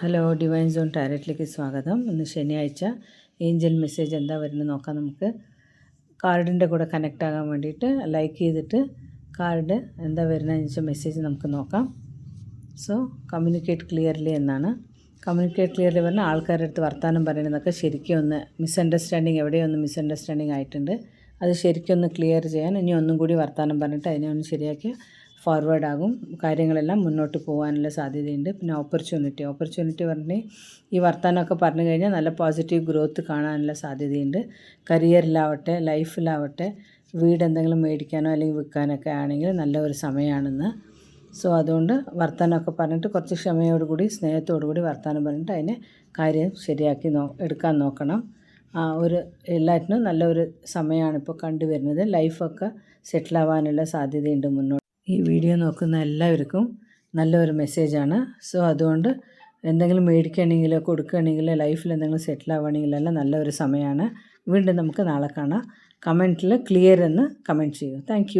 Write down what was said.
Hello, divine zone ടാരറ്റിലേക്ക് സ്വാഗതം. ഇന്ന് ശനിയാഴ്ച ഏഞ്ചൽ മെസ്സേജ് എന്താ വരുന്നത് നോക്കാം. നമുക്ക് കാർഡിൻ്റെ കൂടെ കണക്റ്റ് ആകാൻ വേണ്ടിയിട്ട് ലൈക്ക് ചെയ്തിട്ട് കാർഡ് എന്താ വരുന്നതെന്ന് വെച്ചാൽ മെസ്സേജ് നമുക്ക് നോക്കാം. സോ കമ്മ്യൂണിക്കേറ്റ് ക്ലിയർലി എന്നാണ്. കമ്മ്യൂണിക്കേറ്റ് ക്ലിയർലി പറഞ്ഞാൽ ആൾക്കാരുടെ അടുത്ത് വർത്തമാനം പറയുന്നതൊക്കെ ശരിക്കും ഒന്ന് മിസ്അണ്ടർസ്റ്റാൻഡിങ് എവിടെയൊന്ന് മിസ്അണ്ടർസ്റ്റാൻഡിങ് ആയിട്ടുണ്ട്. അത് ശരിക്കും ഒന്ന് ക്ലിയർ ചെയ്യാൻ ഇനി ഒന്നും കൂടി വർത്തമാനം പറഞ്ഞിട്ട് അതിനെ ഒന്ന് ശരിയാക്കി ഫോർവേഡ് ആകും. കാര്യങ്ങളെല്ലാം മുന്നോട്ട് പോകാനുള്ള സാധ്യതയുണ്ട്. പിന്നെ ഓപ്പർച്യൂണിറ്റി പറഞ്ഞാൽ ഈ വർത്തമാനമൊക്കെ പറഞ്ഞു കഴിഞ്ഞാൽ നല്ല പോസിറ്റീവ് ഗ്രോത്ത് കാണാനുള്ള സാധ്യതയുണ്ട്. കരിയറിലാവട്ടെ, ലൈഫിലാവട്ടെ, വീട് എന്തെങ്കിലും മേടിക്കാനോ അല്ലെങ്കിൽ വിൽക്കാനൊക്കെ ആണെങ്കിൽ നല്ല ഒരു സമയമാണെന്ന്. സോ അതുകൊണ്ട് വർത്തമാനമൊക്കെ പറഞ്ഞിട്ട് കുറച്ച് ക്ഷമയോടുകൂടി സ്നേഹത്തോടുകൂടി വർത്തമാനം പറഞ്ഞിട്ട് അതിനെ കാര്യം ശരിയാക്കി എടുക്കാൻ നോക്കണം. ഒരു എല്ലാറ്റിനും നല്ലൊരു സമയമാണ് ഇപ്പോൾ കണ്ടുവരുന്നത്. ലൈഫൊക്കെ സെറ്റിലാവാനുള്ള സാധ്യതയുണ്ട് മുന്നോട്ട്. ഈ വീഡിയോ നോക്കുന്ന എല്ലാവർക്കും നല്ലൊരു മെസ്സേജാണ്. സോ അതുകൊണ്ട് എന്തെങ്കിലും മേടിക്കുകയാണെങ്കിലോ കൊടുക്കുകയാണെങ്കിലോ ലൈഫിൽ എന്തെങ്കിലും സെറ്റിലാവുകയാണെങ്കിലെല്ലാം നല്ലൊരു സമയമാണ്. വീണ്ടും നമുക്ക് നാളെ കാണാം. കമൻറ്റിൽ ക്ലിയർ എന്ന് കമൻറ്റ് ചെയ്യൂ. താങ്ക്